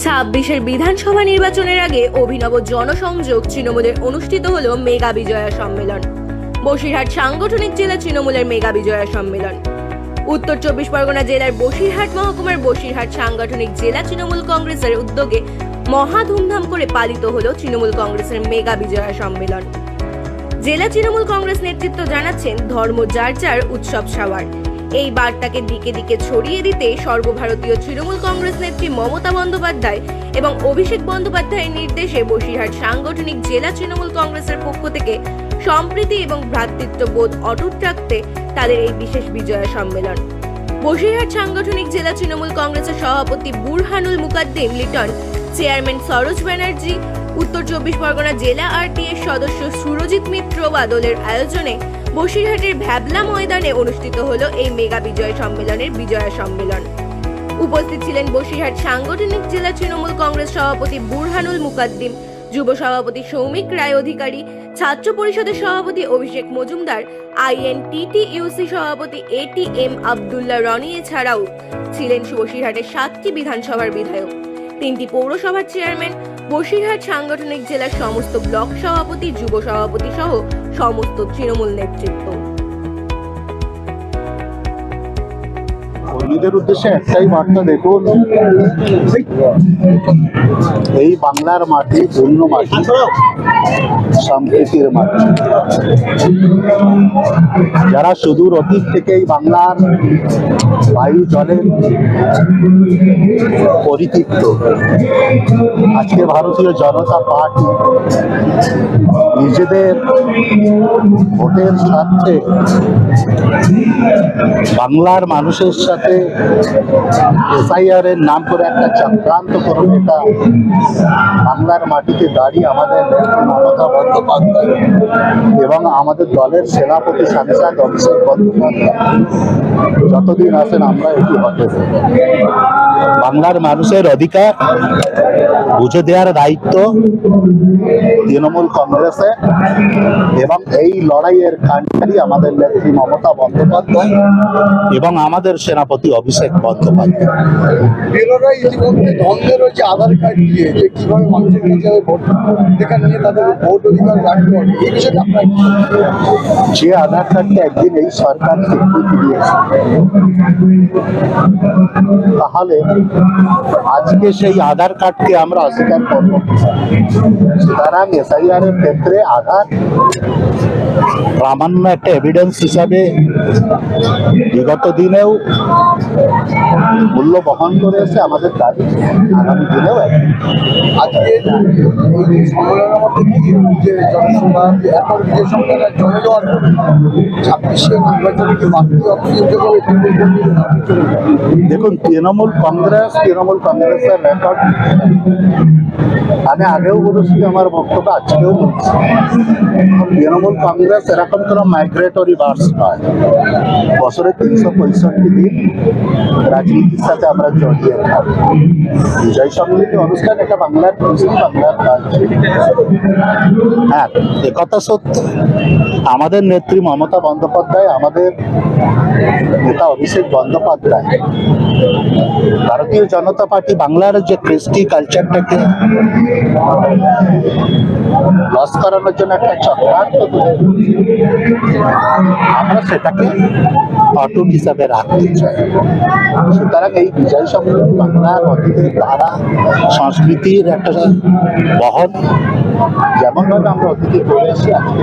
ছাব্বিশের বিধানসভা নির্বাচনের আগে অভিনব জনসংযোগ তৃণমূলের অনুষ্ঠিত হল মেগা বিজয়া সম্মেলন। বসিরহাট সাংগঠনিক জেলা তৃণমূলের মেগা বিজয়া সম্মেলন। উত্তর 24 পরগনা জেলার বসিরহাট মহকুমার বসিরহাট সাংগঠনিক জেলা তৃণমূল কংগ্রেসের উদ্যোগে মহা ধুমধাম করে পালিত হল তৃণমূল কংগ্রেসের মেগা বিজয়া সম্মেলন। জেলা তৃণমূল কংগ্রেস নেতৃত্ব জানাচ্ছেন, ধর্ম যার যার, উৎসব সবার। এই বার্তাকে দিকে দিকে ছড়িয়ে দিতে সর্বভারতীয় তৃণমূল কংগ্রেস নেত্রী মমতা বন্দ্যোপাধ্যায় এবং অভিষেক বন্দ্যোপাধ্যায়ের নির্দেশে বসিরহাট সাংগঠনিক জেলা তৃণমূল কংগ্রেসের পক্ষ থেকে সম্প্রীতি এবং ভ্রাতৃত্ববোধ অটুট রাখতে তাদের এই বিশেষ বিজয়া সম্মেলন। বসিরহাট সাংগঠনিক জেলা তৃণমূল কংগ্রেসের সভাপতি বুরহানুল মুকাদ্দিম লিটন, চেয়ারম্যান সরোজ ব্যানার্জি, উত্তর 24 পরগনা জেলা আরটিএর সদস্য সুরজিৎ মিত্র বাদলের আয়োজনে বসিরহাটের ভ্যাবলা ময়দানে অনুষ্ঠিত হলো এই মেগা বিজয় সম্মেলনের বিজয়া সম্মেলন। উপস্থিত ছিলেন বসিরহাট সাংগঠনিক জেলা তৃণমূল কংগ্রেস সভাপতি বুরহানুল মুকাদ্দিম, যুব সভাপতি সৌমিক রায় অধিকারী, ছাত্র পরিষদের সভাপতি অভিষেক মজুমদার, INTTUC সভাপতি ATM আব্দুল্লাহ রনি। এছাড়াও ছিলেন বসিরহাটের 7টি বিধানসভার বিধায়ক, 3টি পৌরসভার চেয়ারম্যান, বসিরহাট সাংগঠনিক জেলার সমস্ত ব্লক সভাপতি, যুব সভাপতি সহ সমস্ত তৃণমূল নেতৃত্ব। কর্মীদের উদ্দেশ্যে একটাই বার্তা, দেখুন, এই বাংলার মাটি পূর্ণ মাটি, সম্প্রীতির মাটি। যারা সুদূর অতীত থেকে এই বাংলার বায়ু জলের পরিতৃপ্ত, আজকে ভারতীয় জনতা পার্টি নিজেদের ভোটের স্বার্থে বাংলার মানুষের সাথে SIR এর নাম করে একটা চক্রান্ত করে এটা বাংলার মাটিতে দাঁড়িয়ে আমাদের মমতা বন্দ্যোপাধ্যায় এবং আমাদের দলের সেনাপতি সাংসদ অভিষেক বন্দ্যোপাধ্যায় যতদিন আছেন আমরা এটি হতে দেব। বাংলার মানুষের অধিকার বুঝে দেওয়ার দায়িত্ব তৃণমূল কংগ্রেসের এবং এই লড়াইয়ের কাণ্ডারি আমাদের নেত্রী মমতা বন্দ্যোপাধ্যায় এবং আমাদের সেনাপতি অভিষেক বন্দ্যোপাধ্যায়। বিরোধীরা ইতিমধ্যে দ্বন্দ্বে রয়েছে আধার কার্ড দিয়ে, যে কিভাবে মানুষের কাছে ভোট অধিকার নিয়ে তাদের ভোট অধিকার রাখতে হবে, এই বিষয়ে আপনার যে আধার কার্ডটা একদিন এই সরকার স্বীকৃতি দিয়েছে, তাহলে আজকে সেই আধার কার্ডকে আমরা অস্বীকার করব। সুতরাং SIR এর ক্ষেত্রে আধার প্রামাণ্য একটা এভিডেন্স হিসাবে বিগত দিনেও মূল্য বহন করে এসে আমাদের দাবি আগামী দিনেও আজকে এই সম্মেলনের মধ্যে যে জনসভা এখন যে সম্মেলনের জমে দেওয়ার 26শে নির্বাচনকে বাকি অভিযোগ করে দেখুন, তৃণমূল কংগ্রেসের রেকর্ড আমি আগেও বলেছি, আমার বক্তব্য আজকেও বলছি, তৃণমূল কংগ্রেস এরকম কোনো মাইগ্রেটরি বার্ডস নয়। বছরে 365 দিন রাজনীতির সাথে আমরা জড়িয়ে থাকি। বিজয় সম্মিলিত অনুষ্ঠান, এটা বাংলার খুশি, বাংলার কাজ। হ্যাঁ, একথা সত্য, আমাদের নেত্রী মমতা বন্দ্যোপাধ্যায়, আমাদের নেতা অভিষেক বন্দ্যোপাধ্যায় ভারতীয় জনতা পার্টি বাংলার যে কৃষ্টি কালচারটাকে লস করানোর জন্য একটা চক্রান্ত, আমরা সেটাকে অটুট হিসাবে রাখতে চাই। সুতরাং এই বিজয় সম্মেলন বাংলার অতীতের ধারা সংস্কৃতির একটা বহন, যেমনভাবে আমরা অতীতে করে এসেছি আজকে